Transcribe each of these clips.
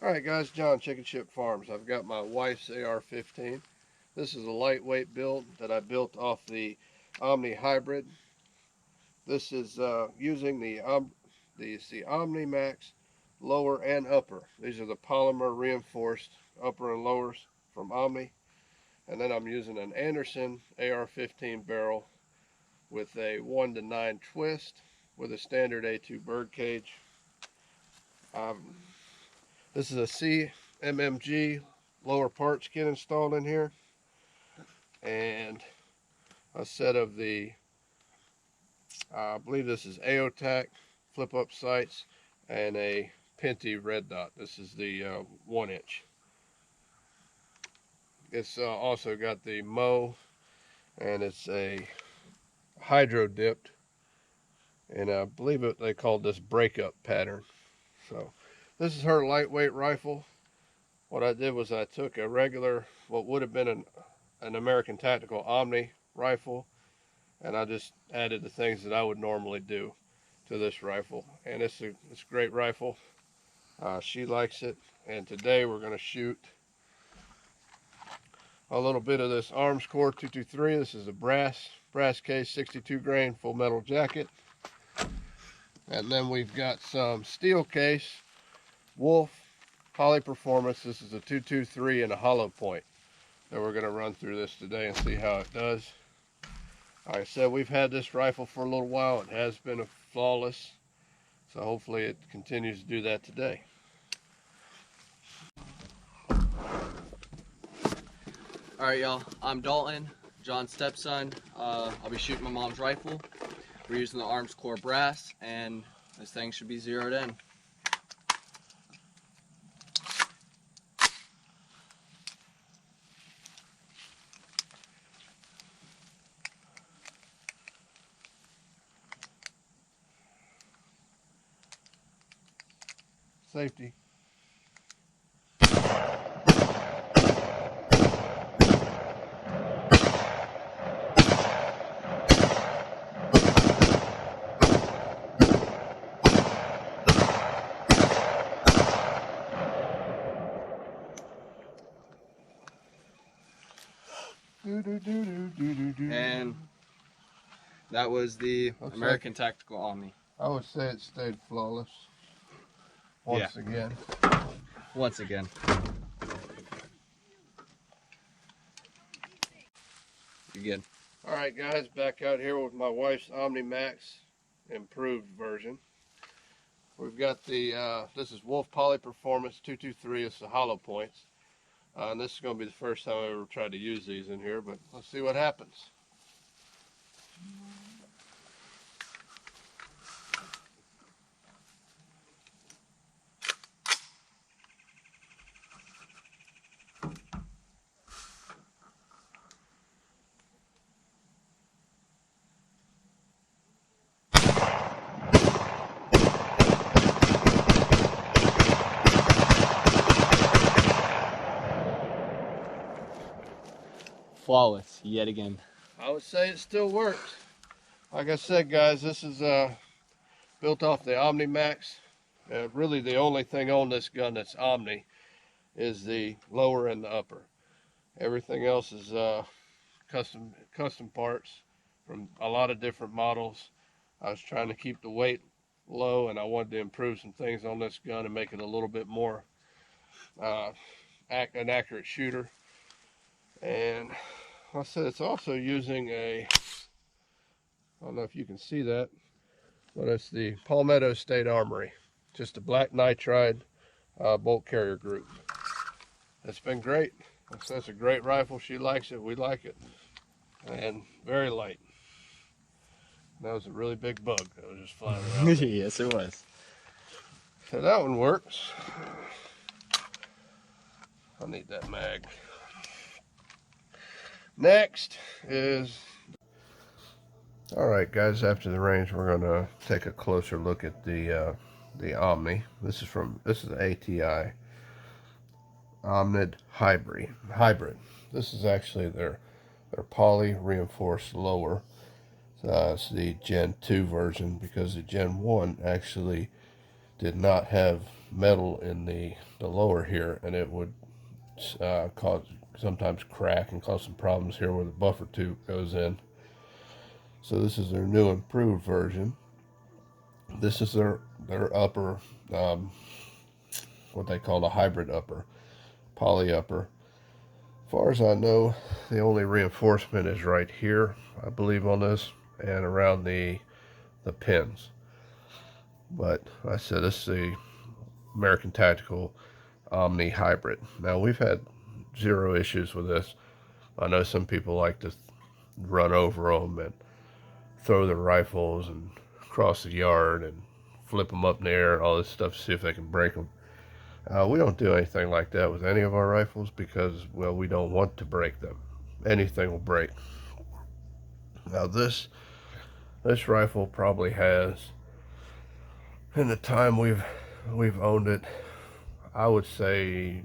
Alright guys, John Chicken Ship Farms. I've got my wife's AR15. This is a lightweight build that I built off the Omni hybrid. This is using the Omni Maxx lower and upper. These are the polymer reinforced upper and lowers from Omni. And then I'm using an Anderson AR15 barrel with a 1:9 twist with a standard A2 bird cage. This is a CMMG lower parts kit installed in here, and a set of the, I believe this is AOTAC flip up sights, and a Pinty red dot. This is the 1-inch. It's also got the Mo, and it's a hydro dipped, and I believe they called this breakup pattern. So this is her lightweight rifle. What I did was I took a regular, what would have been an American Tactical Omni rifle, and I just added the things that I would normally do to this rifle. And it's a great rifle. She likes it, and today we're going to shoot a little bit of this Armscore 223. This is a brass case, 62 grain full metal jacket. And then we've got some steel case, Wolf Poly Performance. This is a 223 and a hollow point. And we're going to run through this today and see how it does. Like I said, we've had this rifle for a little while. It has been flawless, so hopefully it continues to do that today. Alright y'all, I'm Dalton, John's stepson. I'll be shooting my mom's rifle. We're using the Armscore brass, and this thing should be zeroed in. Safety. And that was the American Tactical Omni. I would say it stayed flawless. Once again. Once again. You're good. Alright guys, back out here with my wife's Omni Maxx improved version. We've got the, this is Wolf Poly Performance 223. It's the hollow points. And this is going to be the first time I ever tried to use these in here, but let's see what happens. Flawless, yet again. I would say it still works. Like I said, guys, this is built off the Omni Maxx. Really, the only thing on this gun that's Omni is the lower and the upper. Everything else is custom parts from a lot of different models. I was trying to keep the weight low, and I wanted to improve some things on this gun and make it a little bit more an accurate shooter. And like I said, it's also using a, I don't know if you can see that, but it's the Palmetto State Armory. Just a black nitride bolt carrier group. It's been great. Like I said, it's a great rifle. She likes it. We like it. And very light. That was a really big bug that was just flying around. Yes, it was. So that one works. I need that mag. Next is, all right guys, after the range we're going to take a closer look at the Omni. This is ATI Omni hybrid. This is actually their poly reinforced lower. It's the Gen 2 version, because the Gen 1 actually did not have metal in the lower here, and it would cause sometimes crack and cause some problems here where the buffer tube goes in. So this is their new improved version. This is their upper, what they call a hybrid upper, poly upper. As far as I know, the only reinforcement is right here, I believe, on this, and around the pins. But like I said, this is the American Tactical Omni Hybrid. Now, we've had zero issues with this. I know some people like to run over them and throw their rifles and cross the yard and flip them up in the air and all this stuff to see if they can break them. We don't do anything like that with any of our rifles because, well, we don't want to break them. Anything will break. Now this rifle probably has, in the time we've owned it, I would say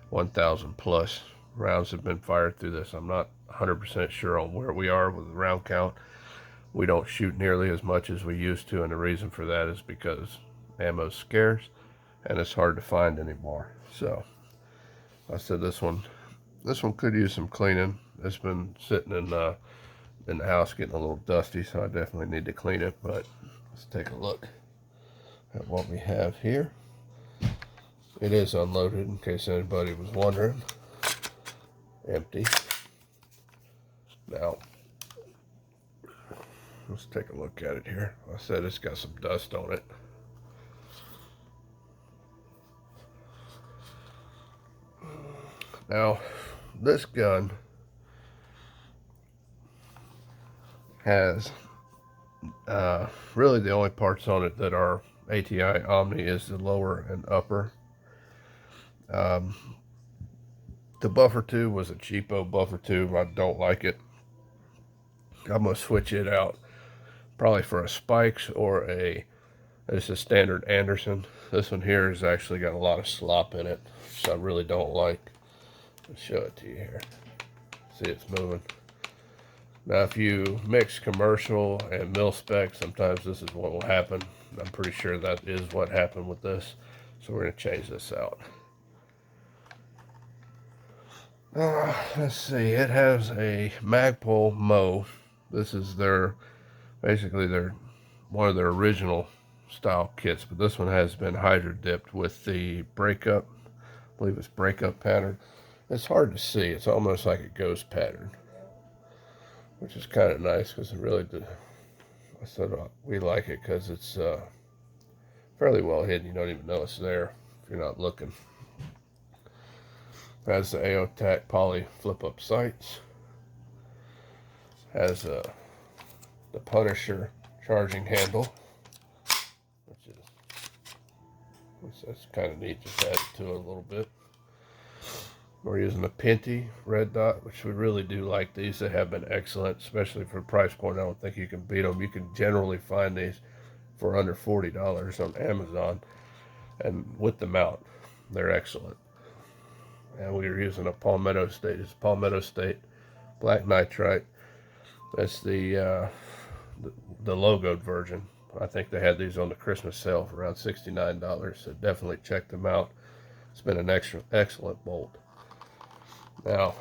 1,000 plus rounds have been fired through this. I'm not 100% sure on where we are with the round count. We don't shoot nearly as much as we used to, and the reason for that is because ammo's scarce and it's hard to find anymore. So I said this one could use some cleaning. It's been sitting in the house getting a little dusty, so I definitely need to clean it. But let's take a look at what we have here. It is unloaded, in case anybody was wondering. Empty. Now let's take a look at it here. I said it's got some dust on it. Now, this gun has really the only parts on it that are ATI Omni is the lower and upper. The buffer tube was a cheapo buffer tube. I don't like it. I'm going to switch it out probably for a Spikes or it's a standard Anderson. This one here has actually got a lot of slop in it, so I really don't like. I'll show it to you here. See, it's moving. Now, if you mix commercial and mil spec, sometimes this is what will happen. I'm pretty sure that is what happened with this. So we're going to change this out. Let's see. It has a Magpul Mo. This is basically one of their original style kits, but this one has been hydro dipped with the breakup. I believe it's breakup pattern. It's hard to see. It's almost like a ghost pattern, which is kind of nice because it really did. I said we like it because it's fairly well hidden. You don't even know it's there if you're not looking. It has the AOTAC poly flip-up sights. Has the Punisher charging handle, that's kind of neat. Just add to it a little bit. We're using a Pinty red dot, which we really do like these. They have been excellent, especially for the price point. I don't think you can beat them. You can generally find these for under $40 on Amazon, and with the mount, they're excellent. And we are using a Palmetto State. It's Palmetto State black nitrite. That's the logoed version. I think they had these on the Christmas sale for around $69, so definitely check them out. It's been an excellent bolt. Now,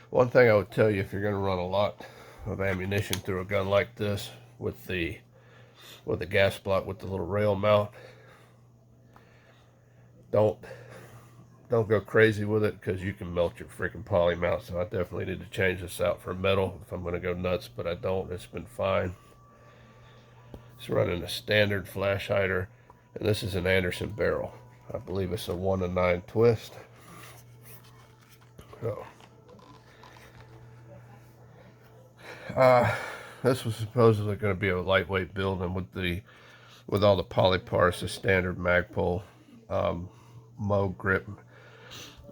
one thing I would tell you, if you're going to run a lot of ammunition through a gun like this with the gas block with the little rail mount, don't go crazy with it because you can melt your freaking poly mount. So I definitely need to change this out for metal if I'm going to go nuts, but I don't. It's been fine. It's running a standard flash hider, and this is an Anderson barrel. I believe it's a 1-9 twist. So, this was supposedly going to be a lightweight build, and with all the poly parts, the standard Magpul Mo grip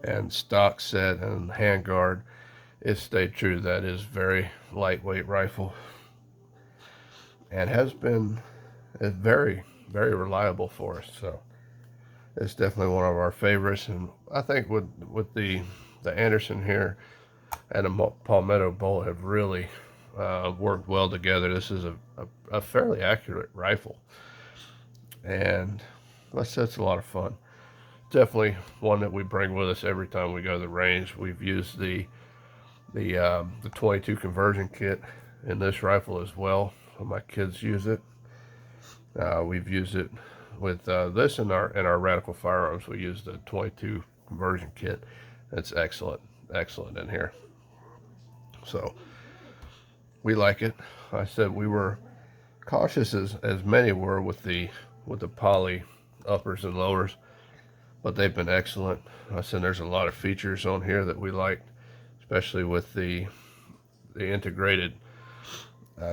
and stock set and handguard, it stayed true. That is very lightweight rifle and has been very, very reliable for us. So it's definitely one of our favorites. And I think with the Anderson here and the Palmetto bolt have really worked well together. This is a fairly accurate rifle. and that's a lot of fun. Definitely one that we bring with us every time we go to the range. We've used the 22 conversion kit in this rifle as well. My kids use it. We've used it with this in our Radical firearms. We use the 22 conversion kit. It's excellent in here. So we like it. I said we were cautious as many were with the poly uppers and lowers, but they've been excellent. I said there's a lot of features on here that we liked, especially with the integrated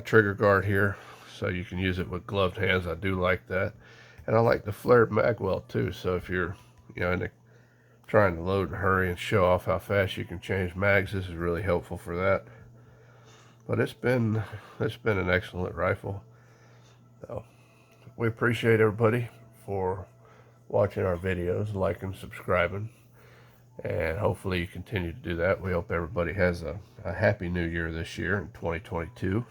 trigger guard here, so you can use it with gloved hands. I do like that, and I like the flared mag well too. So if you're trying to load and hurry and show off how fast you can change mags, this is really helpful for that. But it's been an excellent rifle. So we appreciate everybody for watching our videos, liking, subscribing, and hopefully you continue to do that. We hope everybody has a happy new year this year in 2022.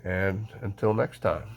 And until next time.